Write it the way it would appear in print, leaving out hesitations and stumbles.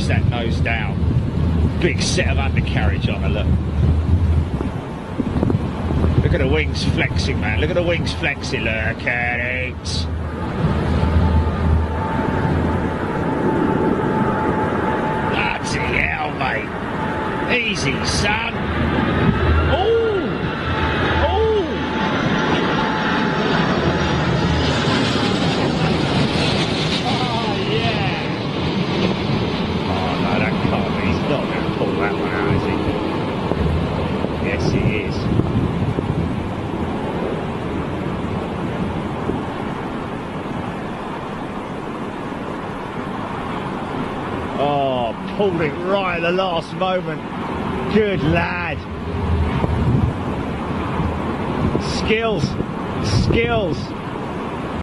that nose down. Big set of undercarriage on her, look. Look at the wings flexing, man. Look at the wings flexing. Look at it. Bloody hell, mate. Easy, son. Ooh. Ooh. Oh, yeah. Oh, no, that can't be. He's not going to pull that one out, is he? Yes, he is. Oh, pulled it right at the last moment. Good lad. Skills. Skills.